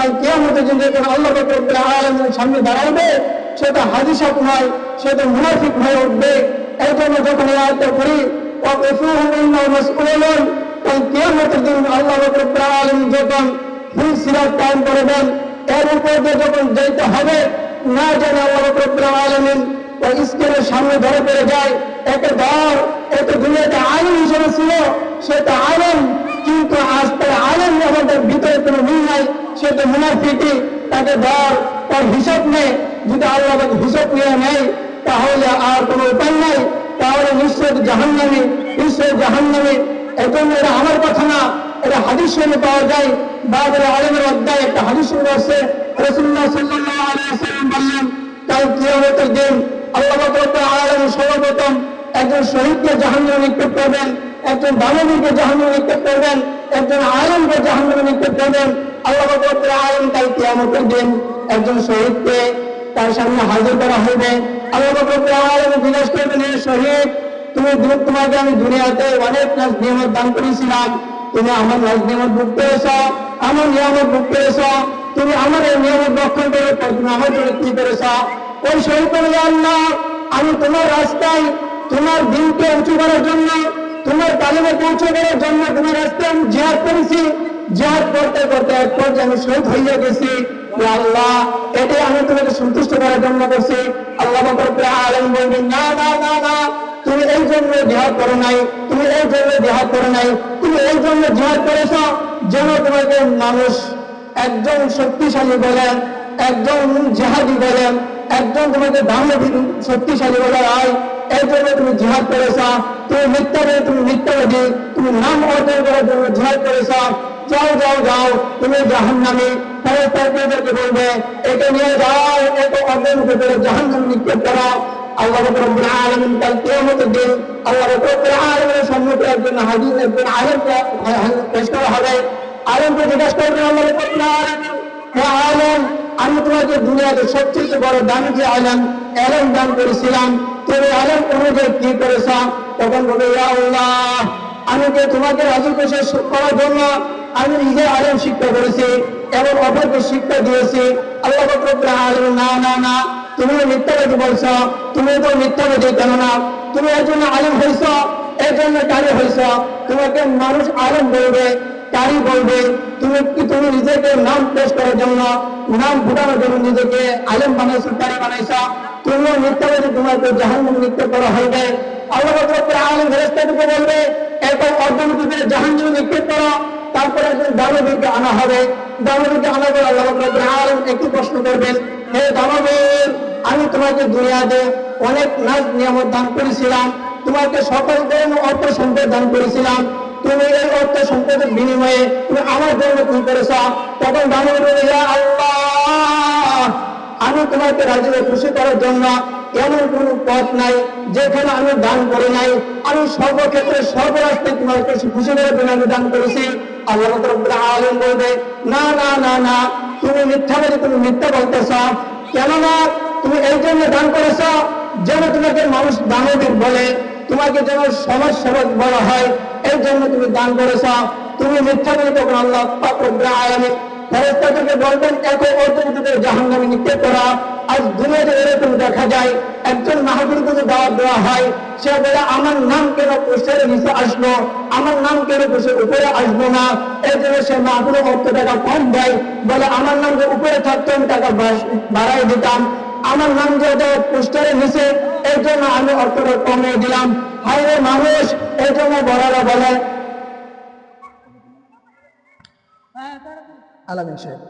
কাল কিয়ামতের দিন যখন আল্লাহ রব্বুল আলামিনের সামনে দাঁড়াবে, সেটা হাদিসাত নয়, সেটা মুনাফিক হয়ে উঠবে। এই জন্য যখন এই আয়াতটা পড়ি ওয়াকিফুহুম ইন্নাহুম মাসউলুন, কাল কিয়ামতের দিন আল্লাহ রব্বুল আলামিন যখন সিরাত কায়েম করবেন, এর উপর দিয়ে যখন যেতে হবে, না জানে আল্লাহ রব্বুল আলামিন ওই স্কেলের সামনে ধরে পড়ে যায়, একে ধর, এত দুনিয়াতে আলেম হিসেবে ছিল, সেটা আলেম, কিন্তু আজ তার আলেম আমাদের ভিতরে কোনো মিল নাই, সেটা মুনাফিকি, তাকে ধর, তার হিসাব নেই। যদি আল্লাহ হিসাব নিয়ে নেয় তাহলে আর কোনো উপায় নাই, তাহলে নিশ্চয় জাহান্নামী, নিশ্চয় জাহান্নামী। এখন এটা আমার কথা না, এটা হাদিস শরীফে পাওয়া যায়। বাবুল আলমের অধ্যায় একটা হাদিস শরীফ আছে, রাসূলুল্লাহ সাল্লাল্লাহু আলাইহি ওয়াসাল্লাম বললেন, কাল কিয়ামতের দিন আল্লাহ রব্বুল আলামিন সর্বপ্রথম একজন শহীদকে জাহান্নামে নিক্ষেপ করবেন, একজন দানবীকে জাহান্নামে নিক্ষেপ করবেন, একজন আলেমকে জাহান্নামে নিক্ষেপ করবেন। আল্লাহ রব্বুল আলামিন কাল কিয়ামতের দিন একজন শহীদকে তার সামনে হাজির করা হবে। আল্লাহ রব্বুল আলামিন জিজ্ঞেস করবেন, হে শহীদ, তোমাকে আমি দুনিয়াতে অনেক নিয়ামত দান করেছিলাম, তুমি আমার নিয়ামত ভোগ করেছ, আমার নিয়ামত ভোগ করেছ, তুমি আমার এই নিয়ামত রক্ষণ করে তুমি আমার জন্য কি করেছ? ওই শহীদ বলে, আল্লাহ, আমি তোমার রাস্তায় তোমার দিনকে উঁচু করার জন্য, তোমার তালিমে পৌঁছে করার জন্য তোমার রাস্তায় আমি জিহাদ করেছি, জিহাদ করতে করতে এক পর্যায়ে আমি শহীদ হয়ে গেছি। আল্লাহ, এটাই আমি তোমাকে সন্তুষ্ট করার জন্য করছি। আল্লাহ রব্বুল আলামিন বলবেন, না না না না, তুমি এই জন্য জিহাদ করো নাই, তুমি এই জন্য জিহাদ করো নাই, তুমি এই জন্য জিহাদ করেছ যেন তোমাকে মানুষ একজন শক্তিশালী বলেন, একজন জিহাদি বলেন, একজন তোমাকে দানবী শক্তিশালী বলে হয়, এই জন্য তুমি জিহাদ করেছ। তুমি মিথ্যাবাদী, তুমি নাম অর্জন করার জন্য জিহাদ করেছ। যাও যাও যাও, তুমি জাহান্নামী। ফেরেশতাদেরকে বলবে, একে নিয়ে যাও, একে অর্জন করে জাহান্নামে নিক্ষেপ করো। আল্লাহ রব্বুল আলামিন কাল কিয়ামতের দিন আল্লাহ রব্বুল আলামিনের সম্মুখে একজন হাজির, একজন আলেমকে পেশ করা হবে। আলেমকে জিজ্ঞাসা করবে আল্লাহ রব্বুল আলামিন, হে আলেম, আমি তোমাকে দুনিয়াতে সবচেয়ে বড় দামি যে আলেম দান করেছিলাম, তুমি আলেম অনুযায়ী কি করেছ? তখন বলবে, ইয়া আল্লাহ, আমি যে তোমাকে রাজি খুশি করার জন্য আমি নিজে আলেম শিক্ষা করেছি এবং অপরকে শিক্ষা দিয়েছি। আল্লাহ রব্বুল আলামিন, না না না, তুমি মিথ্যাবাদী বলছ, তুমি তো মিথ্যাবাদী, কেননা তুমি এর জন্য আলেম হয়েছ, এর জন্য কারি হয়েছ, তোমাকে মানুষ আলেম বলবে, কারি বলবে। তুমি নিজেকে নাম পেশ করার জন্য, নাম ফুটানোর জন্য নিজেকে আলেম বানাইছো, কারি বানাইছ, তুমিও মিথ্যাবাদী, তোমাকে জাহান্নামে নিক্ষেপ করা হইবে। আল্লাহ রব্বুল আলামিন ফেরেশতাদেরকে বলবে, এরপর অর্জন করে জাহান্নামে নিক্ষেপ করো। তারপরে একজন দানবীরকে আনা হবে। দানবীরকে আনার পর আল্লাহ রব্বুল আলামিন একটি প্রশ্ন করবেন, হে দানবীর, আমি তোমাকে দুনিয়াতে অনেক নাজ নিয়ামত দান করেছিলাম, তোমাকে সকল ধরনের অর্থ সম্পদ দান করেছিলাম, তুমি এই অর্থ সম্পদের বিনিময়ে তুমি আমার জন্য কি করেছ? তখন দানবীর বলে, ইয়া আল্লাহ, আমি তোমাকে রাজি খুশি করার জন্য এমন কোন পথ নাই যেখানে আমি দান করি নাই। আমি সর্বক্ষেত্রে সর্বরাস্তায় তোমাকে খুশি করার জন্য আমি দান করেছি। আল্লাহ রব্বুল আলামিন বলবে, না না না না, তুমি মিথ্যাবাদী, তুমি মিথ্যা বলতেছ। কেননা তুমি এই জন্য দান করেছ যেন তোমাকে মানুষ দানবীর বলে, তোমাকে যেন সমাজ সেবক বলা হয়, এই জন্য তুমি দান করেছ। তুমি মিথ্যাবাদী। তখন আল্লাহ পাক রব্বুল আলামিন ফেরেশতাদেরকে বলবেন, একে অর্জন করে জাহান্নামে নিক্ষেপ করা। আজ দুনিয়াতে এরকম দেখা যায়, একজন মাহফিলকে দাওয়াত দেওয়া হয়, সে বলে, আমার নাম কেন কোষের নিচে আসলো, আমার নাম কেন কোষের উপরে আসবো না? এই জন্য সে মাহফিলে অর্থ টাকা কম দেয়, বলে আমার নাম যে উপরে থাকতো আমি টাকা বাড়াই দিতাম, আমার নাম যে পোস্টারের নিচে, এই জন্য আমি অর্থটা কমিয়ে দিলাম। হায় মানুষ, এই জন্য বড়রা বলে আলামিন সাহেব,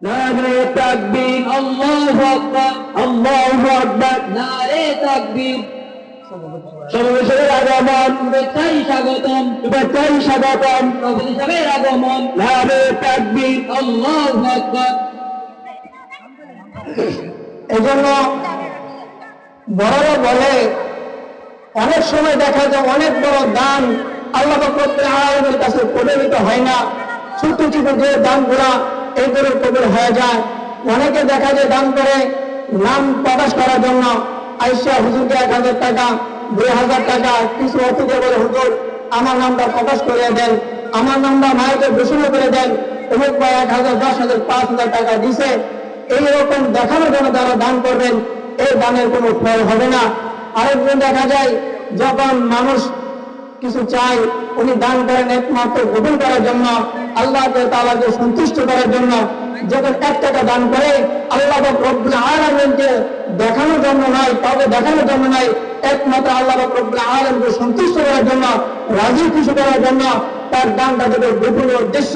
নারে তাকবীর, আল্লাহু আকবার, আল্লাহু আকবার, নারে তাকবীর। সমাবেশের আগমন, শুভেচ্ছাই স্বাগতম, শুভেচ্ছাই স্বাগতম, নবী সাহেবের আগমন, নারে তাকবীর, আল্লাহু আকবার। এজন্য বড়রা বলে, অনেক সময় দেখা যায় অনেক বড় দান আল্লাহ রব্বুল আলামিনের কাছে কবুল হয় না। ছোট ছোট যে দানগুলা এইগুলো কবুল হয়ে যায়। অনেকে দেখা যায় দান করে নাম প্রকাশ করার জন্য, আইসা হুজুরকে 1000 টাকা, 2000 টাকা কিছু অর্থ দিয়ে বলে, হুজুর আমার নামটা প্রকাশ করে দেন, আমার নামটা মাইকে ঘোষণা করে দেন, অমুক ভাই 1,000, 10,000, 5,000 টাকা দিছে, এইরকম দেখানোর জন্য যারা দান করবেন, এই দানের কোনো ফল হবে না। আরেকজন দেখা যায় যখন মানুষ কিছু চাই, উনি দান করেন একমাত্র গ্রহণ করার জন্য, আল্লাহকে তাআলাকে সন্তুষ্ট করার জন্য। যখন 1 টাকা দান করে, আল্লাহ রব্বুল আলামিনকে দেখানোর জন্য নয়, কাউকে দেখানোর জন্য নয়, একমাত্র আল্লাহ রব্বুল আলামিনকে সন্তুষ্ট করার জন্য, রাজি খুশি করার জন্য তার দানটা দেবে গোপন উদ্দেশ্য,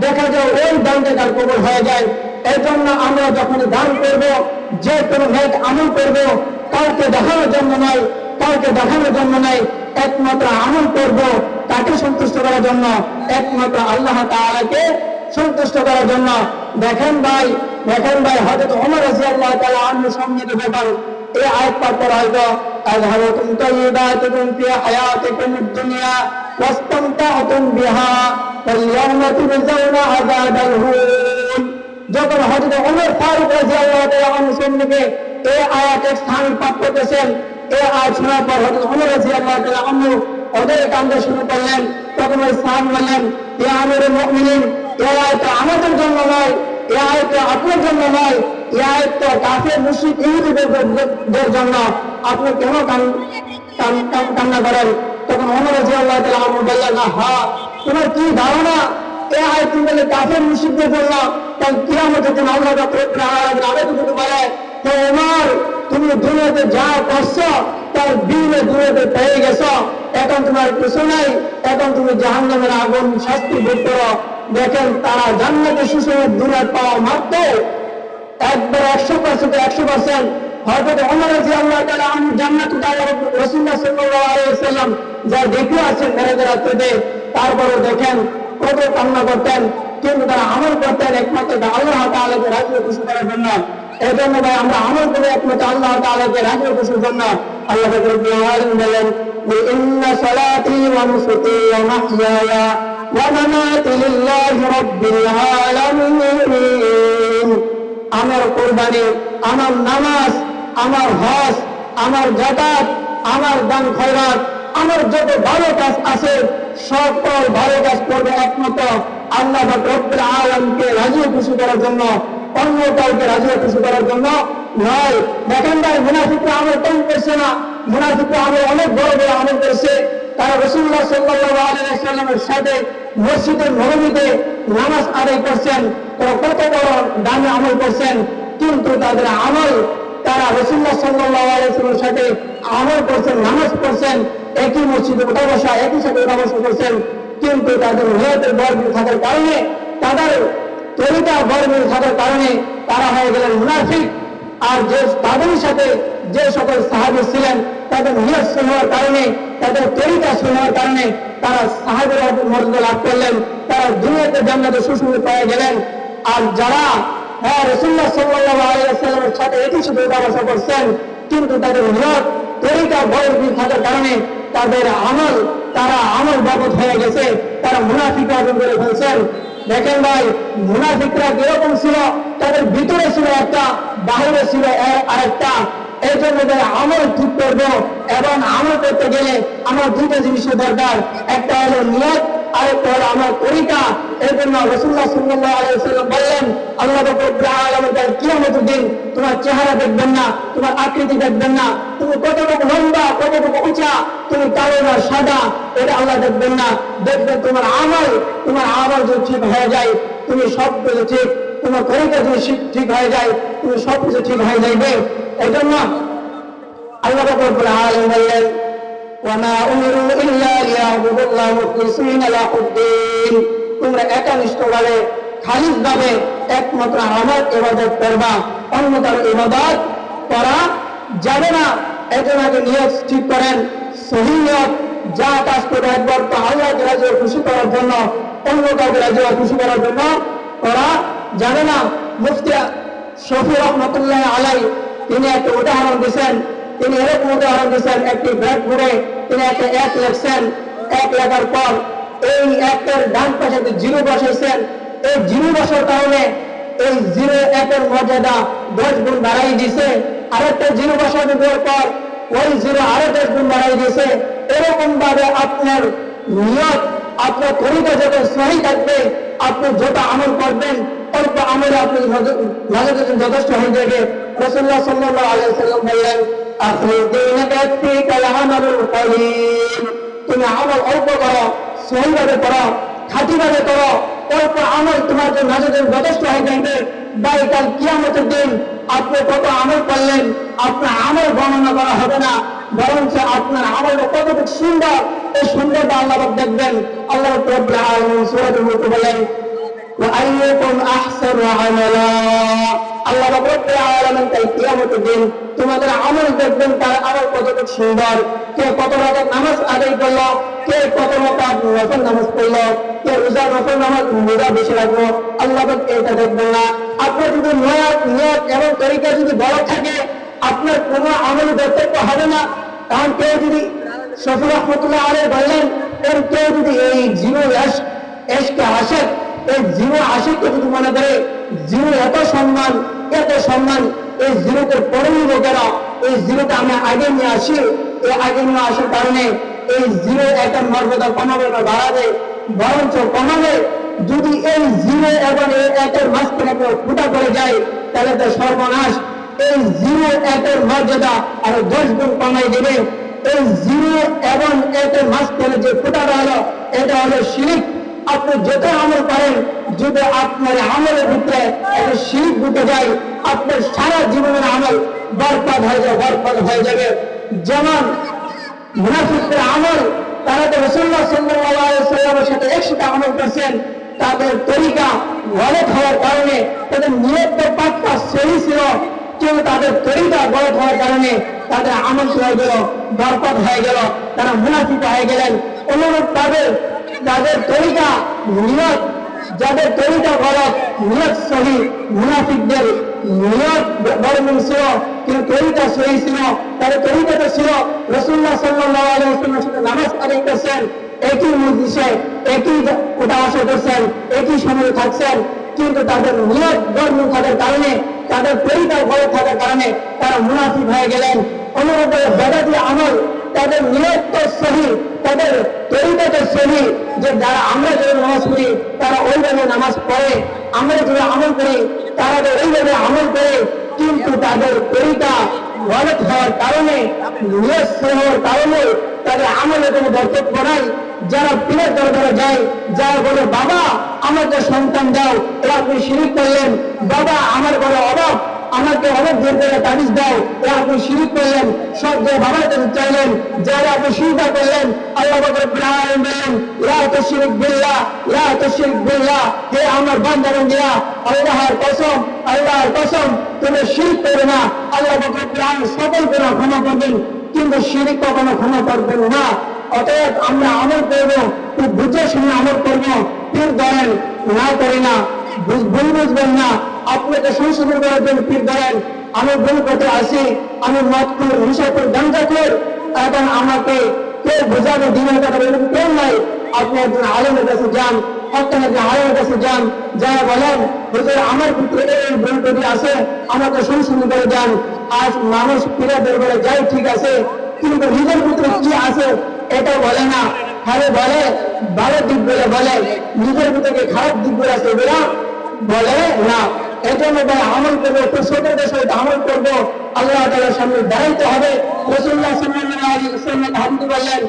দেখা যায় ওই দানটা তার কবুল হয়ে যায়। এই জন্য আমরা যখন দান করব, যে কোনো নেক আমল করব, কাউকে দেখানোর জন্য নয়, কাউকে দেখানোর জন্য নয়, একমাত্র আমল করব তাকে সন্তুষ্ট করার জন্য, একমাত্র আল্লাহ তাআলাকে সন্তুষ্ট করার জন্য। দেখেন ভাই হযরত ওমর রাদিয়াল্লাহু তাআলা আনহু সম্মিলিত ব্যাপার এই আয়াত পাঠ করা হয়তো আযহাবাতুম তাইয়্যিবাতুকুম ফি হায়াতিকুমুদ দুনিয়া ওয়াস্তামতা'তুম বিহা ফাল-ইয়াওমা তুজজাউনা আযাবাল হুন। যখন হযরত ওমর ফারুক রাদিয়াল্লাহু তাআলা আনহু সম্মিলিত এই আয়াতের স্থান পাঠ করতেছেন, এই আয়াত শোনার পর হযরত ওমর রাদিয়াল্লাহু তাআলা আনহু ওদের কান্দা শুরু করলেন। তখন ওই সাহাবী বললেন, ইয়া আমিরুল মুমিনিন, এই আয়াত আমাদের জন্য নয়, এই আয়াত আপনার জন্য নয়, এই আয়াত কাফের মুশরিক ইহুদীদের জন্য, আপনি কেন কান্না করেন? তখন ওমর রাদিয়াল্লাহু তাআলা আনহু বললেন, হ্যাঁ, তোমার কি ধারণা এই আয়াত তুমি বলে কাফের মুশরিকদের জন্য? কাল কিয়ামতের দিন আল্লাহ রব্বুল আলামিন আবেদন বলে, হে ওমর, তুমি দুনিয়াতে যা করছো তার বিলে দুনিয়াতে পেয়ে গেছো, এখন তোমার কিছু নাই, এখন তুমি জাহান্নামের আগুন শাস্তি ভোগ করো। দেখেন তারা জান্নাতে সুসংবাদ দুনিয়ার পাওয়া মাত্র একবার 100% হযরত ওমর রাদিয়াল্লাহু তাআলা আনহু জান্নাতে রাসূলুল্লাহ সাল্লাল্লাহু আলাইহি ওয়াসাল্লাম যা দেখে আছেন মেরাজের রাতে, তারপরে দেখেন কত কান্না করতেন, কিন্তু তারা আমল করতেন একমাত্র আল্লাহ তাআলাকে রাজি খুশি করার জন্য। এই জন্য ভাই আমরা আমল করে একমাত্র আল্লাহ তাআলাকে রাজি খুশির জন্য। আল্লাহ রব্বুল আলামিন বলেন, ইন্না সালাতি ওয়া নুসুকি ওয়া মাহইয়ায়া ওয়া মামাতি লিল্লাহি রাব্বিল আলামিন। আমার কুরবানি, আমার নামাজ, আমার হজ, আমার যাকাত, আমার দান খয়রাত, আমার যত ভালো কাজ আছে সকল ভালো কাজ করবে একমাত্র আল্লাহ রব্বুল আলামিনকে রাজি খুশি করার জন্য, অন্য কাউকে রাজি খুশি করার জন্য নয়। দেখেন ভাই, মুনাফিকরা আমল কম করছে না, মুনাফিকরা আমল অনেক বড় বড় আমল করছে। তারা রাসূলুল্লাহ সাল্লাল্লাহু আলাইহি ওয়াসাল্লামের সাথে মসজিদে নববীতে নামাজ আদায় করছেন, তারা কত বড় দামি আমল করছেন, কিন্তু তাদের আমল, তারা রাসূলুল্লাহ সাল্লাল্লাহু আলাইহি ওয়াসাল্লামের সাথে আমল করছেন, নামাজ পড়ছেন, একই মসজিদে উঠা বসা, একই সাথে উঠা বসা করছেন, কিন্তু তাদের নিয়তের বরমিল থাকার কারণে, তাদের তরিকা বরমিল থাকার কারণে তারা হয়ে গেলেন মুনাফিক। আর যে তাদের সাথে যে সকল সাহাবী ছিলেন, তাদের নিয়ত শোনার কারণে, তাদের তরিকা শোনার কারণে তারা সাহাবীর মর্যাদা লাভ করলেন, তারা দুনিয়াতে জান্নাতে সুসংবাদ পেয়ে গেলেন। আর যারা রাসূলুল্লাহ সাল্লাল্লাহু আলাইহি ওয়াসাল্লামের সাথে একই সাথে উঠা বসা করছেন, কিন্তু তাদের নিয়ত তরিকা বরমিল থাকার কারণে তাদের আমল, তারা আমল বাবদ হয়ে গেছে, তারা মুনাফিক অর্জন করে ফেলছেন। দেখেন ভাই, মুনাফিকরা কিরকম ছিল, তাদের ভিতরে ছিল একটা, বাহিরে ছিল আরেকটা। এই জন্য আমল ঠিক করবো এবং আমল করতে গেলে আমার দুইটা জিনিসের দরকার, একটা হলো নিয়ত, আরেকটা হলো আমার তরিকা। এই জন্য রাসূলুল্লাহ সাল্লাল্লাহু আলাইহি ওয়াসাল্লাম বললেন, আল্লাহ রব্বুল আলামিন তার কিয়ামতের দিন তোমার চেহারা দেখবেন না, তোমার আকৃতি দেখবেন না, তুমি কতটুকু লম্বা, কতটুকু উঁচা, তুমি কালো না সাদা, এটা আল্লাহ দেখবেন না, দেখবেন তোমার আমল। তোমার আমল যদি ঠিক হয়ে যায়, তুমি সব কিছু ঠিক, তোমার তরিকা যদি ঠিক হয়ে যায়, তুমি সব কিছু ঠিক হয়ে যাইবে। এই জন্য আল্লাহ রব্বুল আলামিন বললেন, ওয়ামা উমিরু ইল্লা লিয়াবুদুল্লাহ মুখলিসিনা লাহুদ্দিন। তোমরা একনিষ্ঠভাবে, খালিসভাবে একমাত্র আমার ইবাদত করবা, অন্য কারো ইবাদত করা যাবে না। এই জন্য আগে নিয়ত ঠিক করেন, সহি নিয়ত, যা কাজ করে একবার তো আল্লাহকে রাজি খুশি করার জন্য, অন্য কাউকে রাজি খুশি করার জন্য করা যাবে না। মুফতি শফি রহমাতুল্লাহ আলাইহি তিনি একটা উদাহরণ দিয়েছেন, তিনি এরকম উদাহরণ দিয়েছেন, একটি ব্যাগ ঘুরে তিনি একটা এক লেখছেন, এক লেখার পর এই একটার ডান পাশে জিরো বসাইছেন। এই জিরো বসার কারণে এই জিরো একের মর্যাদা 10 গুণ বাড়াই দিছে, আরেকটা জিরো বসানো দেওয়ার পর ওই জিরো আরো 10 গুণ বাড়াই দিয়েছে। এরকম ভাবে আপনার নিয়ত আপনার তরিকা যত সহি থাকবে, আপনি যত আমল করবেন অল্প আমলে আপনি যথেষ্ট হয়ে যাবে। রাসূলুল্লাহ সাল্লাল্লাহু আলাইহি ওয়াসাল্লাম বললেন, আখির দীনকা ইয়াকফিকাল আমালুল কলিল, তুমি আমল অল্প করো, সহিভাবে করো, খাঁটিভাবে করো, অল্প আমল তোমার জন্য যথেষ্ট হয়ে যাবে। তাই কাল কিয়ামতের দিন আপনি কত আমল করলেন আপনার আমল গণনা করা হবে না, বরঞ্চ আপনার আমলটা কতটুকু সুন্দর, এই সুন্দরটা আল্লাহ দেখবেন। আল্লাহ রাব্বুল আলামিন সূরাতুল মুলক বলেন, ওয়া আইয়ুকুম আহসানু আমালা, আল্লাহ রাব্বুল আলামিন তাই কিয়ামতের দিন তোমাদের আমল দেখবেন, তার আমল কতটুকু সুন্দর, কে কত রাকাত নামাজ আদায় করলো, কে কত রাকাত নফল নামাজ পড়লো, কে রোজা নফল নামাজ রোজা বেশি রাখলো, আল্লাহ এটা দেখবেন না। আপনার যদি নিয়ত এবং তরিকা যদি বড় থাকে, আপনার কোনো আমল ব্যর্থ হবে না। কারণ কেউ যদি শফি রহমতুল্লাহ আলাইহি বললেন, কেউ যদি এই জিরো এশকে আশেক, এই জিরো আশেককে যদি মনে করে জিরো এত সম্মান, এই জিরোকে পড়ে নিব কেন, এই জিরোটা আমি আগে নিয়ে আসি, এই আগে নিয়ে আসার কারণে এই জিরো একটা মর্যাদা কমাবে না বাড়াবে, বরঞ্চ কমাবে। যদি এই জিরো এবং এই একের মাঝখানে ফুটা পড়ে যায় তাহলে তো সর্বনাশ। এই জিরো একের মর্যাদা আরো 10 গুণ কমাই দেবে। এই জিরো এবং একের মাঝখানে যে ফুটাটা হলো, এটা হলো শিরক। আপনি যত আমল করেন, যদি আপনার আমলের ভিতরে একটা শিরক ঢুকে যায়, আপনার সারা জীবনের আমল বরবাদ হয়ে যাবে। যেমন মুনাফিকদের আমল, তারা তো রাসূলুল্লাহ সাল্লাল্লাহু আলাইহি ওয়াসাল্লামের সাথে একসাথে আমল করছেন, তাদের তরিকা গলত হওয়ার কারণে, তাদের নিয়ত পাক্কা সহি ছিল, কিন্তু তাদের তরিকা গলত হওয়ার কারণে তাদের আমল হয়ে গেল, বরবাদ হয়ে গেল, তারা মুনাফিক হয়ে গেলেন। অনুরূপ তাদের তরিকা নিয়ত, যাদের তরিকা গলত, নিয়ত সহি, মুনাফিকদের নিয়ত বর্বর ছিল কিন্তু তরিকা সহি ছিল। তাদের তরিকাটা ছিল রাসূলুল্লাহ সাল্লাল্লাহু আলাইহি ওয়াসাল্লামের সাথে নামাজ আদায় করছেন, একই মজলিসে একই উঠা বসা করছেন, একই সময়ে থাকছেন, কিন্তু তাদের নিয়ত বর্বর থাকার কারণে, তাদের তরিকা গলত থাকার কারণে তারা মুনাফিক হয়ে গেলেন। অনুরূপ বেদাতি আমল, তাদের নিয়ত তো সহি, তাদের তরিকা তো সহি, যে যারা আমরা যেভাবে নামাজ পড়ি তারা ওইভাবে নামাজ পড়ে, আমরা যেভাবে আমল করি তারা তো ওইভাবে আমল করে, কিন্তু তাদের তরিকা গলত হওয়ার কারণে, নিয়ত সহি হওয়ার কারণে তাদের আমলে কোনো বরকত নাই। যারা পীরের দরবারে যায়, যারা বলে বাবা আমাকে সন্তান দাও, এরা আপনি শিরক করলেন। বাবা আমার বড় অভাব, আমাকে অনেক দূর করে তাবিজ দাও, এরা আপনি শিরক করলেন। সব যে বাবার কাছে চাইলেন, যারা আপনি শিরক করলেন। আল্লাহ রাব্বুল আলামিন বলেন, লা তুশরিক বিল্লাহ, লা তুশরিক বিল্লাহ, হে আমার বান্দারা, আল্লাহর কসম তুমি শিরক করবে না। আল্লাহ রাব্বুল আলামিন সকল গুনাহ ক্ষমা করবেন, কিন্তু শিরক কখনো ক্ষমা করবেন না। অতএব আমরা আমল করবো, খুব বুঝে শুনে আমল করবো। পীর ধরেন না করি না, ভুল বুঝবেন না, আপনাকে সংশোধন করার জন্য পীর ধরেন। আমি ভুল করতে আসি, আমি মদখোর, নেশাখোর, গাঁজাখোর, এখন আমাকে কেউ বোঝাবে দিনের কথা বলবেন কেউ নাই। আপনি একজন আলেমের কাছে যান, একজন আলেমের কাছে যান, যারা বলেন হুজুর আমার ভিতরে এই ভুল যদি আছে আমাকে সংশোধন করে যান। আজ মানুষ পীরের দরবারে যায় ঠিক আছে, কিন্তু নিজের ভিতরে কি আছে এটা বলে না, খালি বলে ভালো দিকগুলো বলে, নিজের ভিতরে খারাপ দিকগুলো আছে বলে না। এই জন্য ভাই আমল করবো, একটু সতর্কের সহিত আমল করবো, আল্লাহ তাআলার সামনে দাঁড়াইতে হবে। রাসূলুল্লাহ সাল্লাল্লাহু আলাইহি ওয়াসাল্লাম হাদিসে বললেন,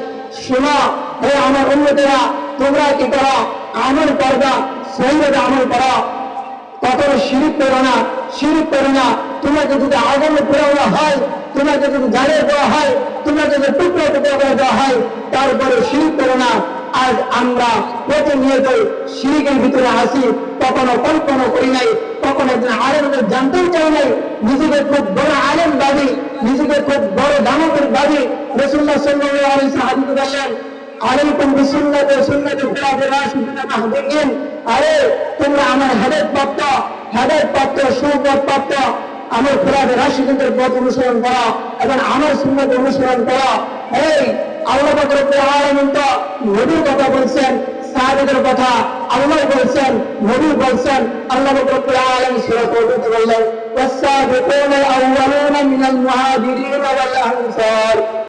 শোনো হে আমার উম্মতেরা, তোমরা কি করো, আমল করবা, সহিভাবে আমল করো, কখনো শিরক করো না, তোমাকে যদি আগুনে পোড়ানো হয়, তোমাকে যদি জ্বালিয়ে দেওয়া হয়, তোমাকে যদি টুকরো টুকরো করে দেওয়া হয়, তারপরে শিরক করো না। আজ আমরা প্রতিনিয়ত শিরকের ভিতরে আসি, কখনো কল্পনা করি নাই, কখনো একজন আলেমদের জানতেও চাই নাই, নিজেকে খুব বড় আলেম দাবি, নিজেকে খুব বড় দামকের দাবি। রাসূলুল্লাহ সাল্লাল্লাহু আলাইহি ওয়াসাল্লাম হাদিসে বললেন, আলাইকুম বিসুন্নতি ওয়া সুন্নতি খুলাফায়ে রাশিদিন মাহদুয়িন, আরে তোমরা আমার হেদায়েতপ্রাপ্ত সুপথপ্রাপ্ত আমার খুলাফায়ে রাশিদিনদের পথ অনুসরণ করো এবং আমার সুন্নাত অনুসরণ করো। এই আল্লাহ পাক রব্বুল আলামিন তো নবীর কথা বলছেন, সাহাবীদের কথা আল্লাহ বলছেন, নবী বলছেন। আল্লাহ পাক রব্বুল আলামিন সূরা তাওবাতে বললেন, ওয়াস-সাবিকুনা আল-আউওয়ালুনা মিনাল মুহাজিরিন ওয়াল আনসার।